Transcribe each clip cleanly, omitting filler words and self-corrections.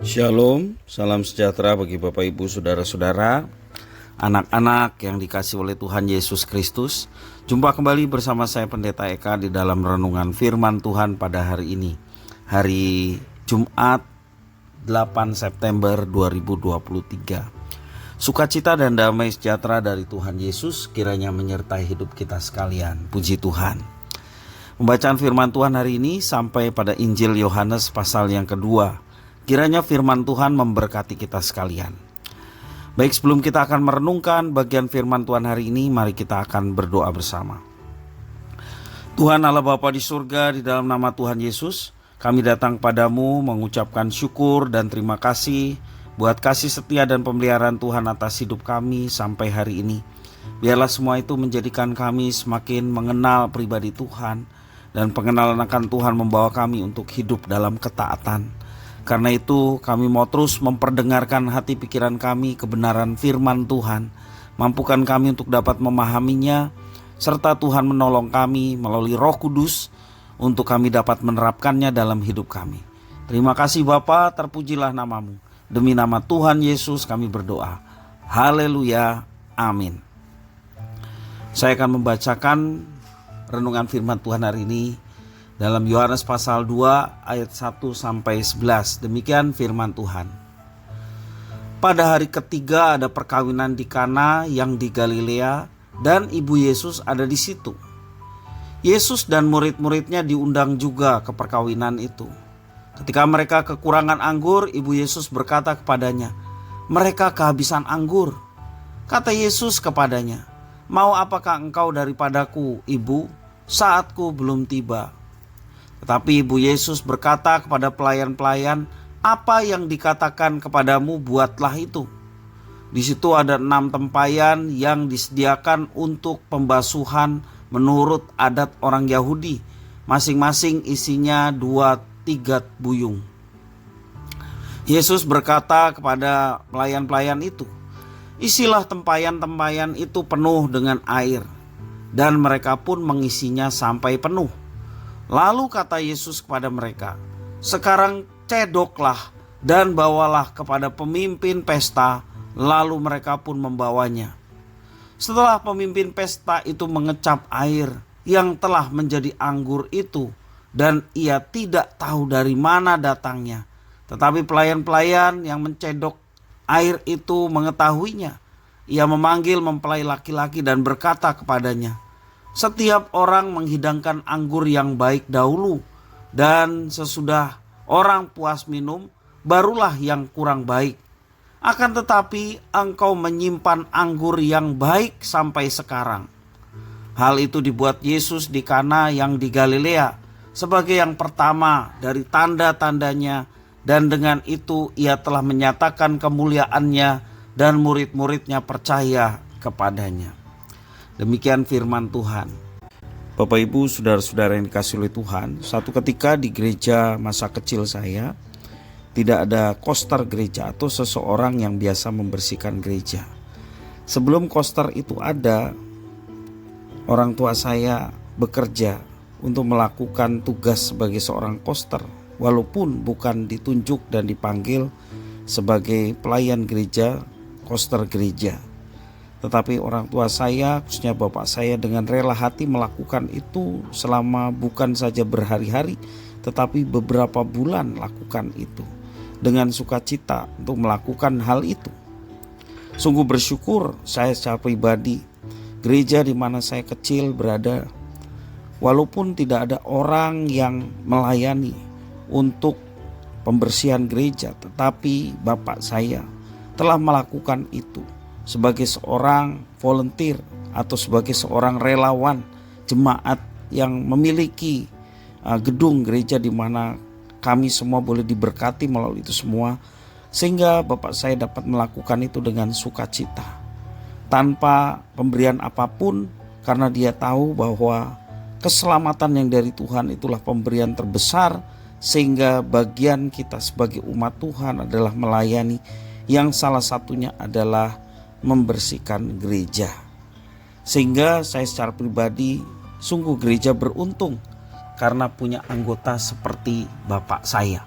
Shalom, salam sejahtera bagi Bapak Ibu Saudara-saudara, anak-anak yang dikasihi oleh Tuhan Yesus Kristus. Jumpa kembali bersama saya Pendeta Eka di dalam renungan firman Tuhan pada hari ini, hari Jumat 8 September 2023. Sukacita dan damai sejahtera dari Tuhan Yesus kiranya menyertai hidup kita sekalian. Puji Tuhan. Pembacaan firman Tuhan hari ini sampai pada Injil Yohanes pasal yang kedua. Kiranya firman Tuhan memberkati kita sekalian. Baik, sebelum kita akan merenungkan bagian firman Tuhan hari ini, mari kita akan berdoa bersama. Tuhan Allah Bapa di surga, di dalam nama Tuhan Yesus, kami datang padamu mengucapkan syukur dan terima kasih buat kasih setia dan pemeliharaan Tuhan atas hidup kami sampai hari ini. Biarlah semua itu menjadikan kami semakin mengenal pribadi Tuhan, dan pengenalan akan Tuhan membawa kami untuk hidup dalam ketaatan. Karena itu kami mau terus memperdengarkan hati pikiran kami kebenaran firman Tuhan. Mampukan kami untuk dapat memahaminya, serta Tuhan menolong kami melalui Roh Kudus untuk kami dapat menerapkannya dalam hidup kami. Terima kasih Bapa, terpujilah namamu. Demi nama Tuhan Yesus kami berdoa. Haleluya, amin. Saya akan membacakan renungan firman Tuhan hari ini dalam Yohanes pasal 2 ayat 1 sampai 11. Demikian firman Tuhan. Pada hari ketiga ada perkawinan di Kana yang di Galilea, dan ibu Yesus ada di situ. Yesus dan murid-muridnya diundang juga ke perkawinan itu. Ketika mereka kekurangan anggur, ibu Yesus berkata kepadanya, "Mereka kehabisan anggur." Kata Yesus kepadanya, "Mau apakah engkau daripadaku, ibu? Saatku belum tiba." Tetapi ibu Yesus berkata kepada pelayan-pelayan, "Apa yang dikatakan kepadamu, buatlah itu." Di situ ada 6 tempayan yang disediakan untuk pembasuhan menurut adat orang Yahudi. Masing-masing isinya 2-3 buyung. Yesus berkata kepada pelayan-pelayan itu, "Isilah tempayan-tempayan itu penuh dengan air." Dan mereka pun mengisinya sampai penuh. Lalu kata Yesus kepada mereka, "Sekarang cedoklah dan bawalah kepada pemimpin pesta." Lalu mereka pun membawanya. Setelah pemimpin pesta itu mengecap air yang telah menjadi anggur itu, dan ia tidak tahu dari mana datangnya. Tetapi pelayan-pelayan yang mencedok air itu mengetahuinya. Ia memanggil mempelai laki-laki dan berkata kepadanya, "Setiap orang menghidangkan anggur yang baik dahulu, dan sesudah orang puas minum, barulah yang kurang baik. Akan tetapi engkau menyimpan anggur yang baik sampai sekarang." Hal itu dibuat Yesus di Kana yang di Galilea sebagai yang pertama dari tanda-tandanya, dan dengan itu ia telah menyatakan kemuliaannya, dan murid-muridnya percaya kepadanya. Demikian firman Tuhan. Bapak Ibu saudara-saudara yang dikasihi oleh Tuhan, satu ketika di gereja masa kecil saya tidak ada koster gereja atau seseorang yang biasa membersihkan gereja. Sebelum koster itu ada, orang tua saya bekerja untuk melakukan tugas sebagai seorang koster, walaupun bukan ditunjuk dan dipanggil sebagai pelayan gereja, koster gereja. Tetapi orang tua saya, khususnya bapak saya, dengan rela hati melakukan itu selama bukan saja berhari-hari, tetapi beberapa bulan lakukan itu. Dengan sukacita untuk melakukan hal itu. Sungguh bersyukur saya secara pribadi, gereja di mana saya kecil berada, walaupun tidak ada orang yang melayani untuk pembersihan gereja, tetapi bapak saya telah melakukan itu sebagai seorang volunteer atau sebagai seorang relawan jemaat yang memiliki gedung gereja di mana kami semua boleh diberkati melalui itu semua, sehingga bapak saya dapat melakukan itu dengan sukacita tanpa pemberian apapun, karena dia tahu bahwa keselamatan yang dari Tuhan itulah pemberian terbesar, sehingga bagian kita sebagai umat Tuhan adalah melayani, yang salah satunya adalah membersihkan gereja. Sehingga saya secara pribadi sungguh gereja beruntung karena punya anggota seperti bapak saya.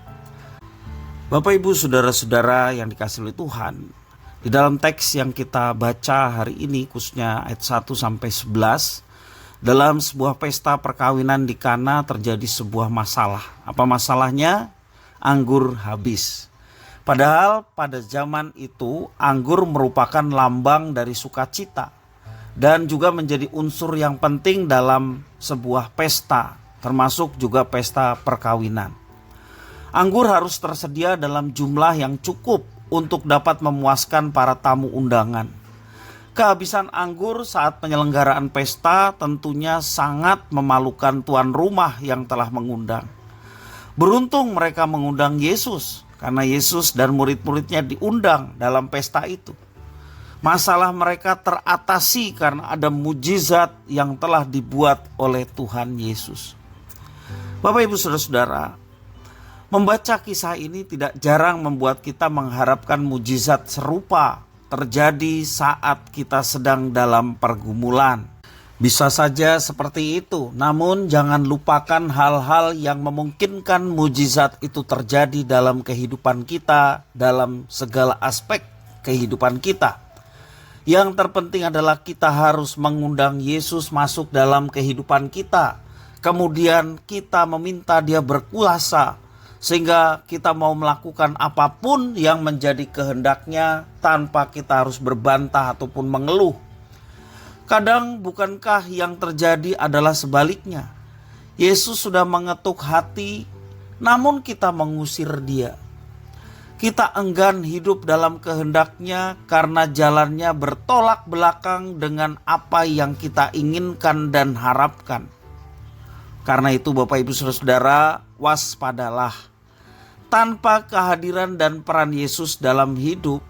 Bapak, Ibu, saudara-saudara yang dikasihi oleh Tuhan, di dalam teks yang kita baca hari ini, khususnya ayat 1 sampai 11, dalam sebuah pesta perkawinan di Kana terjadi sebuah masalah. Apa masalahnya? Anggur habis. Padahal pada zaman itu anggur merupakan lambang dari sukacita dan juga menjadi unsur yang penting dalam sebuah pesta, termasuk juga pesta perkawinan. Anggur harus tersedia dalam jumlah yang cukup untuk dapat memuaskan para tamu undangan. Kehabisan anggur saat penyelenggaraan pesta tentunya sangat memalukan tuan rumah yang telah mengundang. Beruntung mereka mengundang Yesus, karena Yesus dan murid-muridnya diundang dalam pesta itu. Masalah mereka teratasi karena ada mujizat yang telah dibuat oleh Tuhan Yesus. Bapak, Ibu, saudara-saudara, membaca kisah ini tidak jarang membuat kita mengharapkan mujizat serupa terjadi saat kita sedang dalam pergumulan. Bisa saja seperti itu, namun jangan lupakan hal-hal yang memungkinkan mujizat itu terjadi dalam kehidupan kita, dalam segala aspek kehidupan kita. Yang terpenting adalah kita harus mengundang Yesus masuk dalam kehidupan kita. Kemudian kita meminta Dia berkuasa, sehingga kita mau melakukan apapun yang menjadi kehendaknya tanpa kita harus berbantah ataupun mengeluh. Kadang bukankah yang terjadi adalah sebaliknya? Yesus sudah mengetuk hati, namun kita mengusir Dia. Kita enggan hidup dalam kehendaknya karena jalannya bertolak belakang dengan apa yang kita inginkan dan harapkan. Karena itu Bapak, Ibu, saudara-saudara, waspadalah. Tanpa kehadiran dan peran Yesus dalam hidup,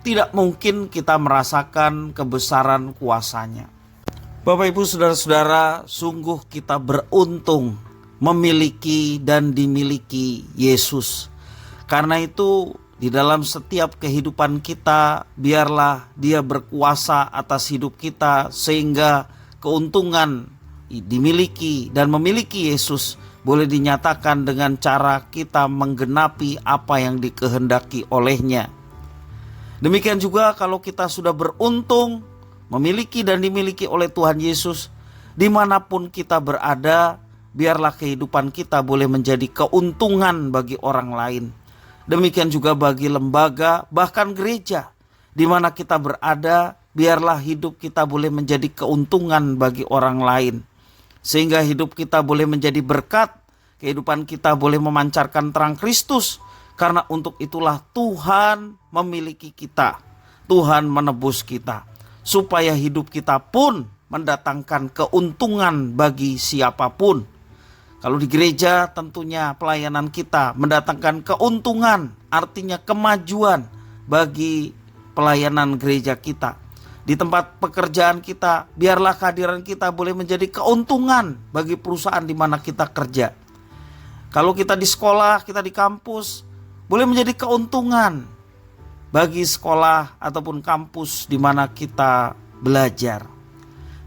tidak mungkin kita merasakan kebesaran kuasa-Nya. Bapak, Ibu, saudara-saudara, sungguh kita beruntung memiliki dan dimiliki Yesus. Karena itu di dalam setiap kehidupan kita, biarlah Dia berkuasa atas hidup kita, sehingga keuntungan dimiliki dan memiliki Yesus boleh dinyatakan dengan cara kita menggenapi apa yang dikehendaki oleh-Nya. Demikian juga kalau kita sudah beruntung memiliki dan dimiliki oleh Tuhan Yesus, dimanapun kita berada, biarlah kehidupan kita boleh menjadi keuntungan bagi orang lain. Demikian juga bagi lembaga, bahkan gereja, di mana kita berada, biarlah hidup kita boleh menjadi keuntungan bagi orang lain. Sehingga hidup kita boleh menjadi berkat, kehidupan kita boleh memancarkan terang Kristus. Karena untuk itulah Tuhan memiliki kita, Tuhan menebus kita, supaya hidup kita pun mendatangkan keuntungan bagi siapapun. Kalau di gereja tentunya pelayanan kita mendatangkan keuntungan, artinya kemajuan bagi pelayanan gereja kita. Di tempat pekerjaan kita, biarlah kehadiran kita boleh menjadi keuntungan bagi perusahaan di mana kita kerja. Kalau kita di sekolah, kita di kampus, boleh menjadi keuntungan bagi sekolah ataupun kampus di mana kita belajar.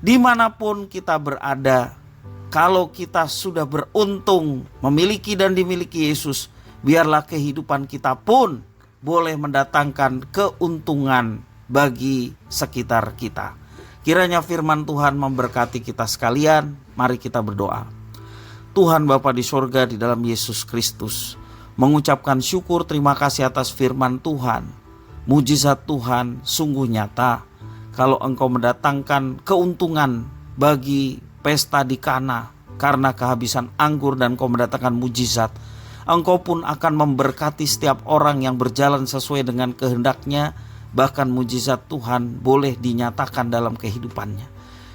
Dimanapun kita berada, kalau kita sudah beruntung memiliki dan dimiliki Yesus, biarlah kehidupan kita pun boleh mendatangkan keuntungan bagi sekitar kita. Kiranya firman Tuhan memberkati kita sekalian. Mari kita berdoa. Tuhan Bapa di sorga, di dalam Yesus Kristus, mengucapkan syukur terima kasih atas firman Tuhan. Mujizat Tuhan sungguh nyata. Kalau Engkau mendatangkan keuntungan bagi pesta di Kana karena kehabisan anggur dan Engkau mendatangkan mujizat, Engkau pun akan memberkati setiap orang yang berjalan sesuai dengan kehendak-Nya. Bahkan mujizat Tuhan boleh dinyatakan dalam kehidupannya.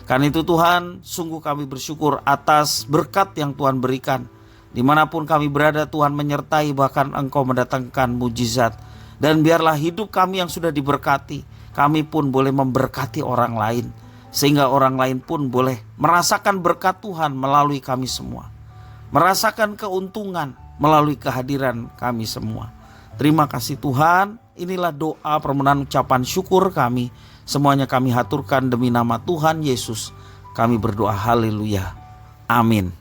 Karena itu Tuhan, sungguh kami bersyukur atas berkat yang Tuhan berikan. Dimanapun kami berada, Tuhan menyertai, bahkan Engkau mendatangkan mujizat. Dan biarlah hidup kami yang sudah diberkati, kami pun boleh memberkati orang lain. Sehingga orang lain pun boleh merasakan berkat Tuhan melalui kami semua. Merasakan keuntungan melalui kehadiran kami semua. Terima kasih Tuhan. Inilah doa permohonan ucapan syukur kami. Semuanya kami haturkan demi nama Tuhan Yesus. Kami berdoa haleluya. Amin.